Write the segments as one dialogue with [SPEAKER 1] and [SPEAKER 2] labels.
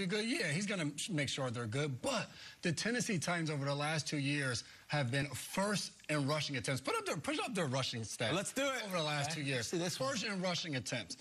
[SPEAKER 1] be good? Yeah, he's going to make sure they're good. But the Tennessee Titans over the last 2 years have been first in rushing attempts. Push up their rushing stats.
[SPEAKER 2] Let's do it.
[SPEAKER 1] Over the last 2 years. First in rushing attempts.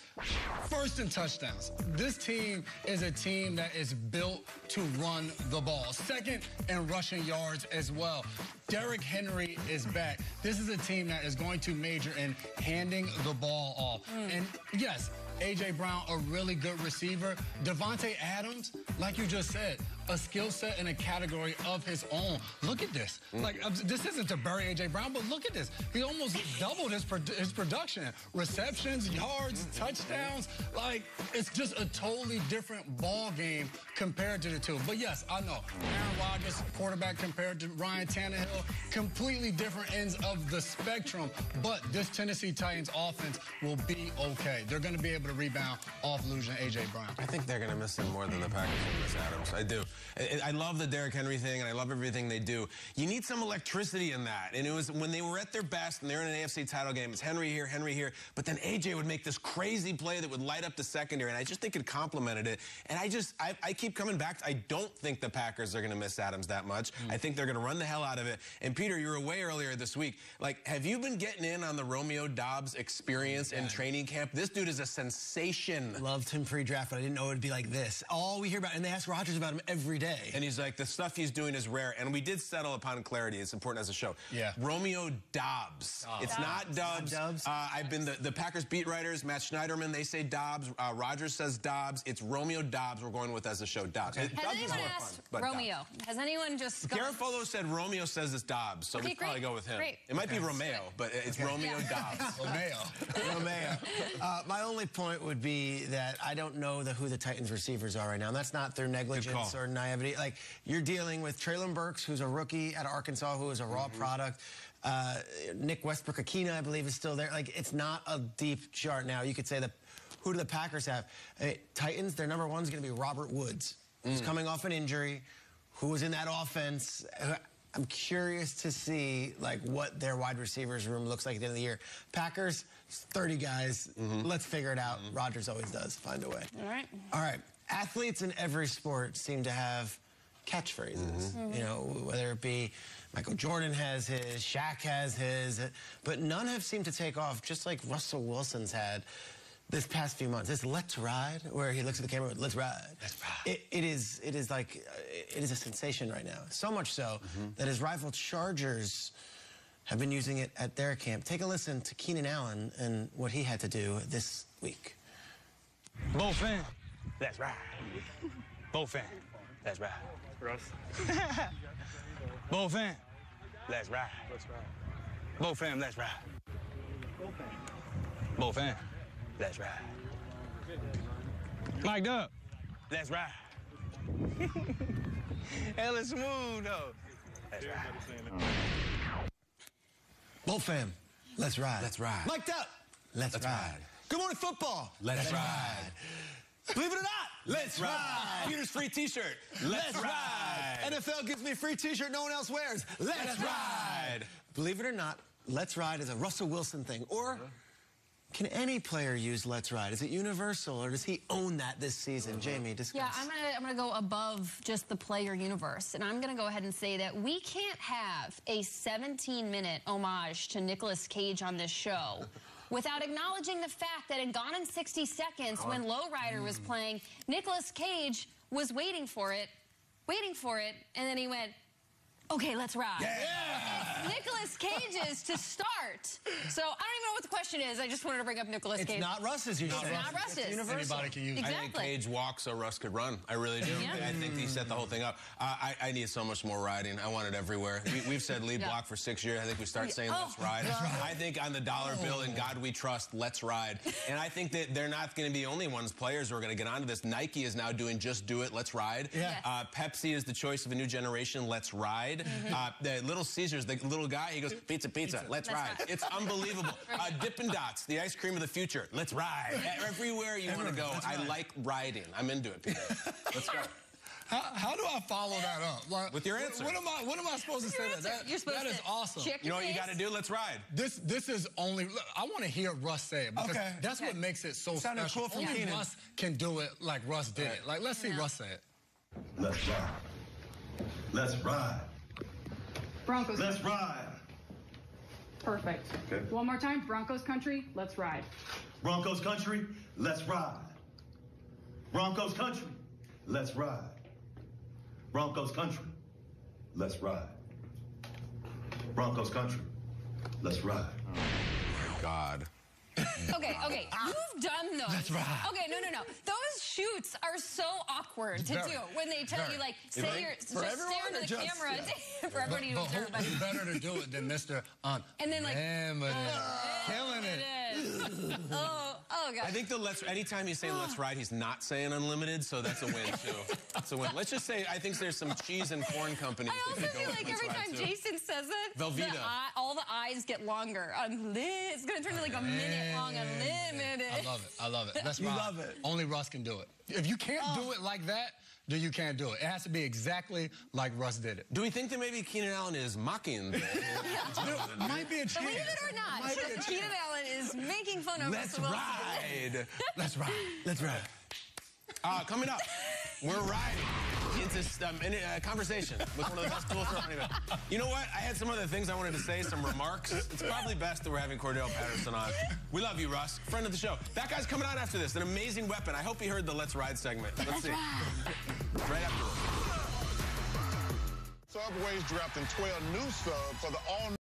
[SPEAKER 1] First in touchdowns. This team is a team that is built to run the ball. Second in rushing yards as well. Derrick Henry is back. This is a team that is going to major in handing the ball off. And yes, A.J. Brown, a really good receiver. Devontae Adams, like you just said, a skill set in a category of his own. Look at this. Like, this isn't to bury A.J. Brown, but look at this. He almost doubled his production. Receptions, yards, touchdowns. Like, it's just a totally different ball game compared to the two. But yes, I know. Aaron Rodgers, quarterback compared to Ryan Tannehill, completely different ends of the spectrum. But this Tennessee Titans offense will be okay. They're going to be able to rebound off losing A.J. Brown.
[SPEAKER 2] I think they're going to miss him more than the Packers will miss Adams. I do. I love the Derrick Henry thing, and I love everything they do. You need some electricity in that. And it was when they were at their best, and they're in an AFC title game, it's Henry here, but then A.J. would make this crazy play that would light up the secondary, and I just think it complemented it. And I keep coming back. I don't think the Packers are going to miss Adams that much. I think they're going to run the hell out of it. And Peter, you were away earlier this week. Like, have you been getting in on the Romeo Doubs experience in training camp? This dude is a sensation.
[SPEAKER 3] Loved him pre-draft, but I didn't know it would be like this. All we hear about, and they ask Rodgers about him every day.
[SPEAKER 2] And he's like, the stuff he's doing is rare. And we did settle upon clarity. It's important as a show.
[SPEAKER 1] Yeah.
[SPEAKER 2] Romeo Doubs. It's not Dubs. I've been the Packers beat writers, Matt Schneiderman, they say Doubs. Rodgers says Doubs. It's Romeo Doubs we're going with as a show. Doubs.
[SPEAKER 4] Has
[SPEAKER 2] Doubs
[SPEAKER 4] anyone asked Romeo?
[SPEAKER 2] Doubs.
[SPEAKER 4] Has anyone just gone?
[SPEAKER 2] Garofalo said Romeo says it's Dobbs, so we'd probably go with him.
[SPEAKER 4] Great.
[SPEAKER 2] It might be Romeo, but it's Romeo Dobbs.
[SPEAKER 1] Romeo.
[SPEAKER 3] My only point would be that I don't know who the Titans receivers are right now. And that's not their negligence or naivety. Like, you're dealing with Treylon Burks, who's a rookie out of Arkansas, who is a raw product. Nick Westbrook-Akina, I believe, is still there. Like, it's not a deep chart now. You could say that. Who do the Packers have? Titans, their number one is going to be Robert Woods, who's coming off an injury, who was in that offense. I'm curious to see, like, what their wide receivers room looks like at the end of the year. Packers, 30 guys. Let's figure it out. Rodgers always does find a way. All right. Athletes in every sport seem to have catchphrases. You know, whether it be Michael Jordan has his, Shaq has his, but none have seemed to take off, just like Russell Wilson's had this past few months. This "Let's Ride," where he looks at the camera, "Let's ride." Let's ride. It is a sensation right now. So much so that his rival Chargers have been using it at their camp. Take a listen to Keenan Allen and what he had to do this week.
[SPEAKER 5] Both in. Let's ride. Both in. Let's ride.
[SPEAKER 6] Russ.
[SPEAKER 5] Both in. Let's ride.
[SPEAKER 6] Let's ride.
[SPEAKER 5] Both in. Let's ride. Both in. Let's ride. Mic'd up. Let's ride. Hella smooth, though. Let's ride.
[SPEAKER 3] Both fam. Let's ride.
[SPEAKER 2] Let's ride.
[SPEAKER 3] Mic'd up. Let's ride. Good Morning Football.
[SPEAKER 2] Let's ride.
[SPEAKER 3] Believe it or not, let's ride.
[SPEAKER 2] Peter's free t-shirt. Let's ride.
[SPEAKER 3] NFL gives me a free t-shirt no one else wears. Let's ride. Believe it or not, let's ride is a Russell Wilson thing. Or can any player use let's ride? Is it universal, or does he own that this season? Jamie, discuss.
[SPEAKER 4] Yeah, I'm gonna go above just the player universe, and I'm gonna go ahead and say that we can't have a 17-minute homage to Nicolas Cage on this show without acknowledging the fact that in Gone in 60 Seconds, when Lowrider was playing, Nicolas Cage was waiting for it, and then he went, "Okay, let's ride."
[SPEAKER 3] Yeah.
[SPEAKER 4] It's Nicolas Cage's to start. So I don't even know what the question is. I just wanted to bring up Nicolas Cage.
[SPEAKER 3] It's not Russ's, you said.
[SPEAKER 4] It's not Russ's.
[SPEAKER 3] It's universal.
[SPEAKER 1] Anybody can use it.
[SPEAKER 4] Exactly.
[SPEAKER 2] I think Cage walks so Russ could run. I really do.
[SPEAKER 4] Yeah.
[SPEAKER 2] I think he set the whole thing up. I need so much more riding. I want it everywhere. We've said lead block for 6 years. I think we start saying let's ride. I think on the dollar bill, in God we trust, let's ride. And I think that they're not going to be the only ones, players who are going to get onto this. Nike is now doing just do it, let's ride.
[SPEAKER 3] Yeah.
[SPEAKER 2] Pepsi is the choice of a new generation, let's ride. The Little Caesars, the little guy, he goes, pizza, pizza, let's ride. It's unbelievable. Dippin' Dots, the ice cream of the future, let's ride. Everywhere you want to go, I like riding. I'm into it, Peter. Let's go.
[SPEAKER 1] How do I follow that up? Like,
[SPEAKER 2] with your answer.
[SPEAKER 1] What am I supposed to say? That is awesome.
[SPEAKER 2] You know what you got to do? Let's ride.
[SPEAKER 1] This is only. I want to hear Russ say it because that's what makes it so special.
[SPEAKER 3] Cool from
[SPEAKER 1] only
[SPEAKER 3] Keenan.
[SPEAKER 1] Russ can do it like Russ did it. Like, let's see Russ say it.
[SPEAKER 6] Let's ride. Let's ride.
[SPEAKER 7] Broncos.
[SPEAKER 6] Let's ride.
[SPEAKER 7] Perfect.
[SPEAKER 6] Okay.
[SPEAKER 7] One more time. Broncos country. Let's ride.
[SPEAKER 6] Broncos country. Let's ride. Broncos country. Let's ride. Broncos country. Let's ride. Broncos country. Let's ride.
[SPEAKER 2] Oh my God.
[SPEAKER 4] Okay, you've done those.
[SPEAKER 1] That's right.
[SPEAKER 4] Okay, no. Those shoots are so awkward to do when they tell you, like, say you're just stare into the camera. For everybody to observe.
[SPEAKER 1] Who's better to do it than Mr.
[SPEAKER 4] And then, like,
[SPEAKER 1] killing it.
[SPEAKER 4] Oh, God.
[SPEAKER 2] I think anytime you say let's ride, he's not saying unlimited, so that's a win, too. That's a win. Let's just say I think there's some cheese and corn companies
[SPEAKER 4] I also
[SPEAKER 2] that could
[SPEAKER 4] feel
[SPEAKER 2] go
[SPEAKER 4] like
[SPEAKER 2] with
[SPEAKER 4] every
[SPEAKER 2] Let's
[SPEAKER 4] time
[SPEAKER 2] Ride, too.
[SPEAKER 4] Jason says it,
[SPEAKER 2] Velveeta.
[SPEAKER 4] all the eyes get longer. It's going to turn to like a minute long, unlimited.
[SPEAKER 1] I love it. That's right.
[SPEAKER 3] love it.
[SPEAKER 1] Only Russ can do it. If you can't do it like that, then you can't do it. It has to be exactly like Russ did it.
[SPEAKER 2] Do we think that maybe Keenan Allen is mocking the
[SPEAKER 1] Might be a chance.
[SPEAKER 4] Believe it or not, Keenan Allen is making fun of
[SPEAKER 2] Let's
[SPEAKER 4] Russell Wilson.
[SPEAKER 2] ride.
[SPEAKER 1] Let's ride.
[SPEAKER 3] Let's ride.
[SPEAKER 2] Coming up, we're riding into a conversation with one of the best dual threat running backs. You know what? I had some other things I wanted to say, some remarks. It's probably best that we're having Cordell Patterson on. We love you, Russ. Friend of the show. That guy's coming on after this. An amazing weapon. I hope he heard the Let's Ride segment. Let's see. Right after this.
[SPEAKER 8] Subway's drafting 12 new subs for the all